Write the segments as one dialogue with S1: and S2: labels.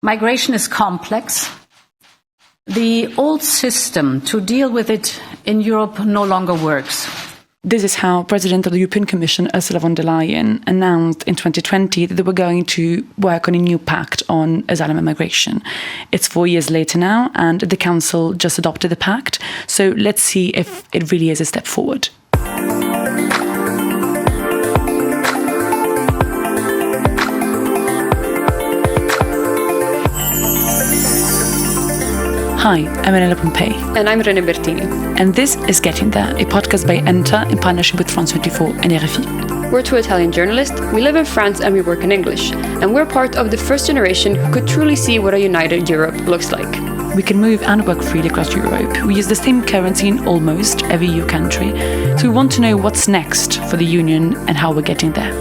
S1: Migration is complex. The old system to deal with it in Europe no longer works.
S2: This is how President of the European Commission, Ursula von der Leyen, announced in 2020 that they were going to work on a new pact on asylum and migration. It's 4 years later now, and the Council just adopted the pact. So let's see if it really is a step forward. Hi, I'm Elena Pompei.
S3: And I'm René Bertini.
S2: And this is Getting There, a podcast by ENTR in partnership with France 24 and RFI.
S3: We're two Italian journalists, we live in France and we work in English. And we're part of the first generation who could truly see what a united Europe looks like.
S2: We can move and work freely across Europe. We use the same currency in almost every EU country. So we want to know what's next for the Union and how we're getting there.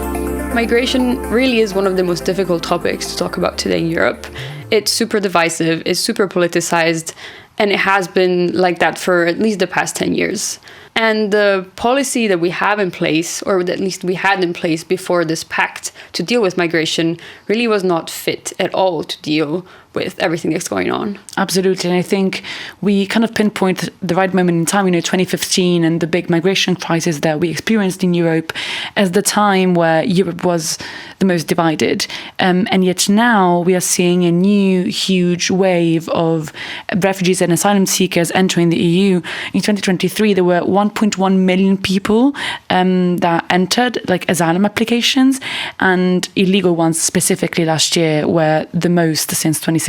S3: Migration really is one of the most difficult topics to talk about today in Europe. It's super divisive, it's super politicized, and it has been like that for at least the past 10 years. And the policy that we have in place, or at least we had in place before this pact to deal with migration, really was not fit at all to deal with everything that's going on.
S2: Absolutely. And I think we kind of pinpoint the right moment in time, 2015 and the big migration crisis that we experienced in Europe as the time where Europe was the most divided. And yet now we are seeing a new huge wave of refugees and asylum seekers entering the EU. In 2023, there were 1.1 million people that entered like asylum applications, and illegal ones specifically last year were the most since 2016.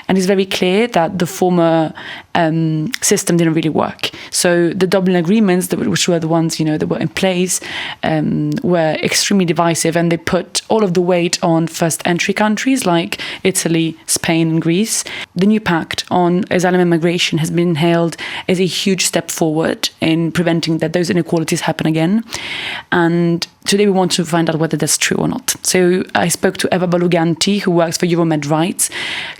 S2: And it's very clear that the former system didn't really work. So the Dublin agreements, which were the ones that were in place, were extremely divisive, and they put all of the weight on first entry countries like Italy, Spain, and Greece. The new pact on asylum and migration has been hailed as a huge step forward in preventing that those inequalities happen again. And today we want to find out whether that's true or not. So I spoke to Eva Baluganti, who works for EuroMed Rights,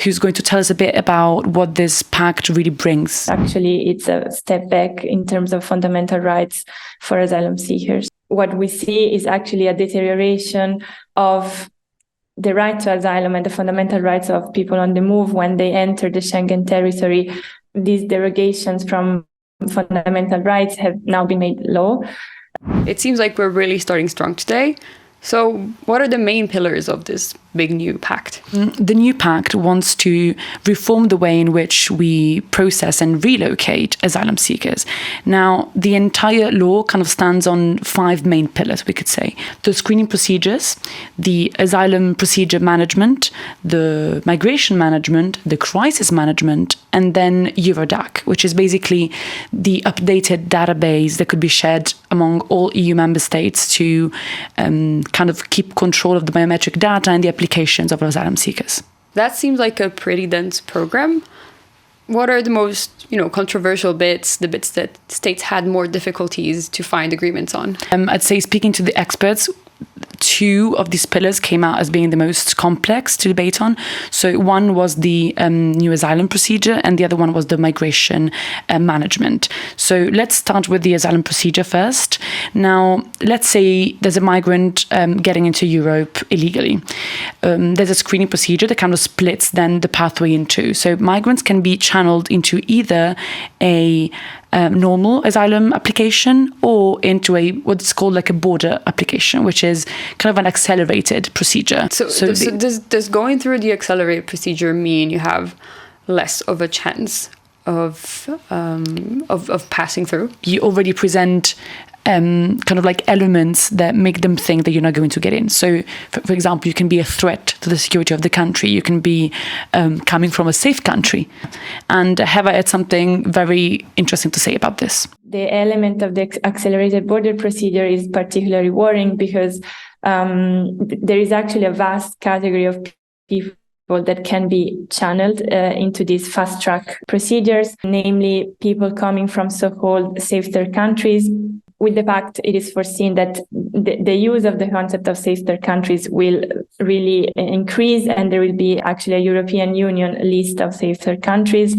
S2: who's going to tell us a bit about what this pact really brings.
S4: Actually, it's a step back in terms of fundamental rights for asylum seekers. What we see is actually a deterioration of the right to asylum and the fundamental rights of people on the move when they enter the Schengen territory. These derogations from fundamental rights have now been made law.
S3: It seems like we're really starting strong today. So what are the main pillars of this big new pact?
S2: The new pact wants to reform the way in which we process and relocate asylum seekers. Now, the entire law kind of stands on 5 main pillars, we could say. The screening procedures, the asylum procedure management, the migration management, the crisis management, and then Eurodac, which is basically the updated database that could be shared among all EU member states to kind of keep control of the biometric data and the applications of asylum seekers.
S3: That seems like a pretty dense program. What are the most, controversial bits, the bits that states had more difficulties to find agreements on?
S2: I'd say, speaking to the experts, 2 of these pillars came out as being the most complex to debate on. So one was the new asylum procedure, and the other one was the migration management. So let's start with the asylum procedure first. Now, let's say there's a migrant getting into Europe illegally. There's a screening procedure that kind of splits then the pathway in 2. So migrants can be channeled into either a normal asylum application or into what's called like a border application, which is kind of an accelerated procedure.
S3: So does going through the accelerated procedure mean you have less of a chance of passing through?
S2: You already present kind of like elements that make them think that you're not going to get in. So, for example, you can be a threat to the security of the country. You can be coming from a safe country. And have I had something very interesting to say about this?
S4: The element of the accelerated border procedure is particularly worrying because there is actually a vast category of people that can be channeled into these fast-track procedures, namely people coming from so-called safe third countries. With the Pact, it is foreseen that the use of the concept of safe third countries will really increase, and there will be actually a European Union list of safe third countries.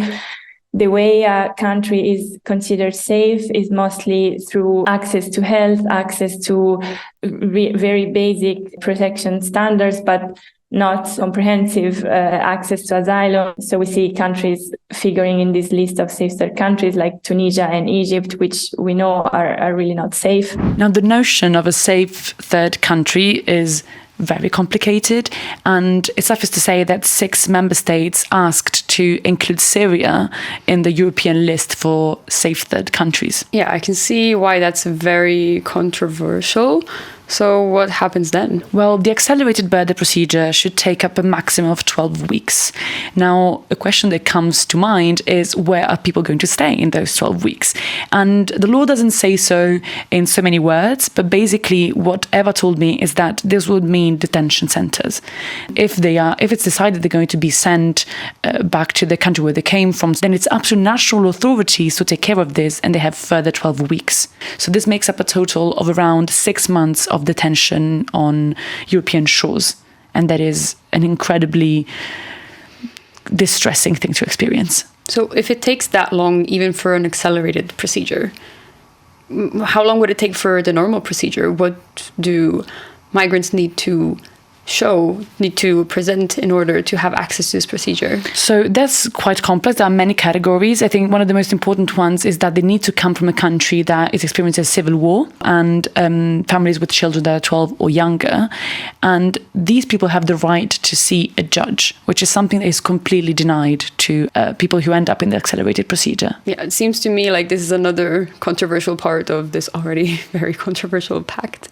S4: The way a country is considered safe is mostly through access to health, access to very basic protection standards, but not comprehensive access to asylum. So we see countries figuring in this list of safe third countries like Tunisia and Egypt, which we know are really not safe.
S2: Now, the notion of a safe third country is very complicated, and it's suffice to say that 6 member states asked to include Syria in the European list for safe third countries.
S3: Yeah, I can see why that's very controversial. So what happens then?
S2: Well, the accelerated border procedure should take up a maximum of 12 weeks. Now, a question that comes to mind is, where are people going to stay in those 12 weeks? And the law doesn't say so in so many words, but basically what Eva told me is that this would mean detention centers. If it's decided they're going to be sent back to the country where they came from, then it's up to national authorities to take care of this, and they have further 12 weeks. So this makes up a total of around 6 months of detention on European shores, and that is an incredibly distressing thing to experience.
S3: So if it takes that long, even for an accelerated procedure, how long would it take for the normal procedure? What do migrants need to present in order to have access to this procedure?
S2: So that's quite complex. There are many categories. I think one of the most important ones is that they need to come from a country that is experiencing a civil war, and families with children that are 12 or younger. And these people have the right to see a judge, which is something that is completely denied to people who end up in the accelerated procedure.
S3: Yeah, it seems to me like this is another controversial part of this already very controversial pact.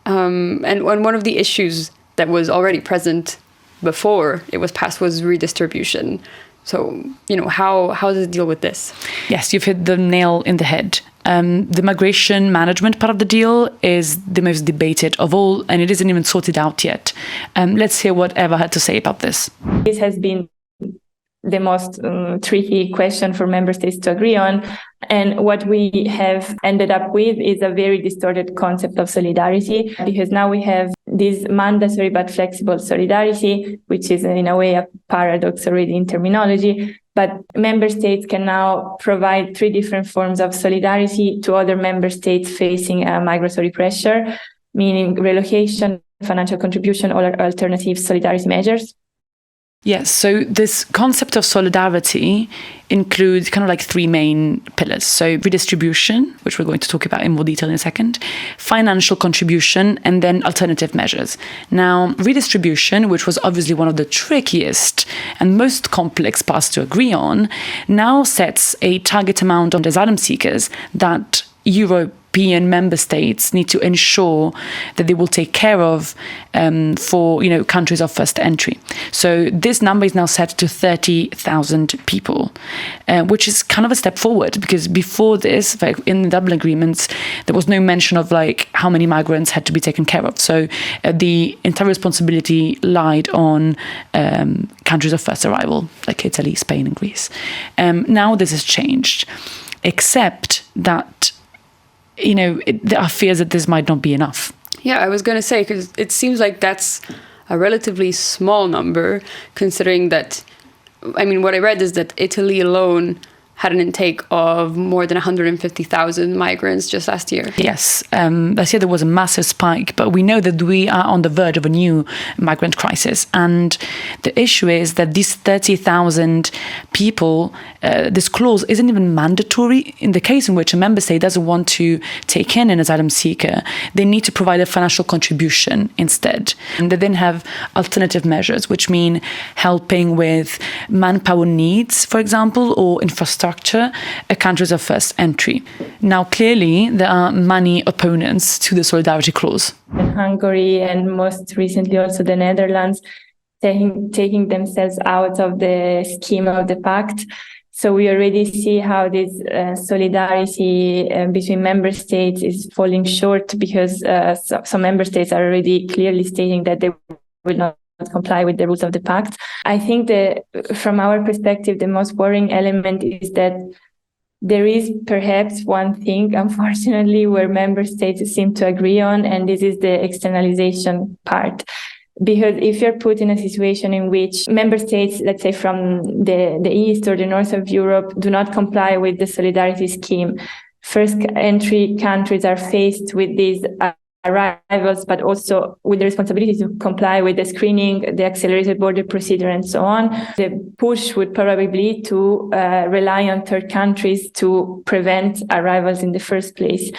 S3: And one of the issues that was already present before it was passed was redistribution. So, how does it deal with this?
S2: Yes, you've hit the nail in the head. The migration management part of the deal is the most debated of all, and it isn't even sorted out yet. Let's hear what Eva had to say about this.
S4: This has been the most tricky question for member states to agree on. And what we have ended up with is a very distorted concept of solidarity, because now we have this mandatory but flexible solidarity, which is in a way a paradox already in terminology. But member states can now provide 3 different forms of solidarity to other member states facing migratory pressure, meaning relocation, financial contribution, or alternative solidarity measures.
S2: Yes, so this concept of solidarity includes kind of like 3 main pillars. So redistribution, which we're going to talk about in more detail in a second, financial contribution, and then alternative measures. Now, redistribution, which was obviously one of the trickiest and most complex parts to agree on, now sets a target amount on asylum seekers that European member states need to ensure that they will take care of for countries of first entry. So this number is now set to 30,000 people, which is kind of a step forward, because before this, like in the Dublin agreements, there was no mention of like how many migrants had to be taken care of. So the entire responsibility lied on countries of first arrival, like Italy, Spain, and Greece. Now this has changed, except that there are fears that this might not be enough.
S3: Yeah, I was going to say, because it seems like that's a relatively small number, considering that, what I read is that Italy alone had an intake of more than 150,000 migrants just last year.
S2: Yes, last year there was a massive spike, but we know that we are on the verge of a new migrant crisis. And the issue is that these 30,000 people, this clause isn't even mandatory. In the case in which a member state doesn't want to take in an asylum seeker, they need to provide a financial contribution instead. And they then have alternative measures, which mean helping with manpower needs, for example, or infrastructure countries of first entry. Now, clearly, there are many opponents to the solidarity clause.
S4: Hungary and most recently also the Netherlands taking themselves out of the scheme of the pact. So we already see how this solidarity between member states is falling short, because some member states are already clearly stating that they will not comply with the rules of the pact. I think that from our perspective, the most worrying element is that there is perhaps one thing, unfortunately, where member states seem to agree on, and this is the externalization part. Because if you're put in a situation in which member states, let's say from the east or the north of Europe, do not comply with the solidarity scheme, first entry countries are faced with this arrivals, but also with the responsibility to comply with the screening, the accelerated border procedure, and so on. The push would probably be to rely on third countries to prevent arrivals in the first place.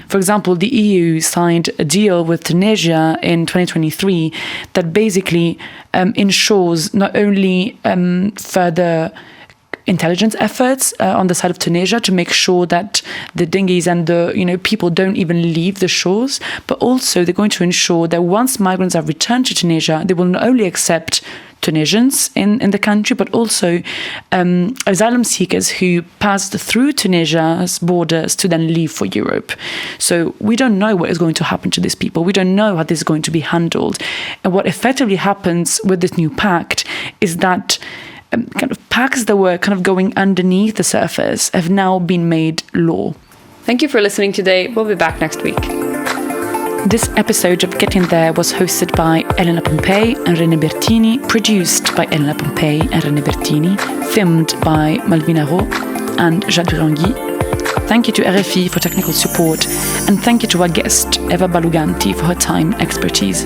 S2: For example, the EU signed a deal with Tunisia in 2023 that basically ensures not only further intelligence efforts on the side of Tunisia to make sure that the dinghies and the people don't even leave the shores, but also they're going to ensure that once migrants are returned to Tunisia, they will not only accept Tunisians in the country, but also asylum seekers who passed through Tunisia's borders to then leave for Europe. So we don't know what is going to happen to these people. We don't know how this is going to be handled. And what effectively happens with this new pact is that kind of pacts that were kind of going underneath the surface have now been made law.
S3: Thank you for listening today. We'll be back next week.
S2: This episode of Getting There was hosted by Elena Pompei and René Bertini, produced by Elena Pompei and René Bertini, filmed by Malvina Rowe and Jacques Durangui. Thank you to RFI for technical support, and thank you to our guest, Eva Baluganti, for her time and expertise.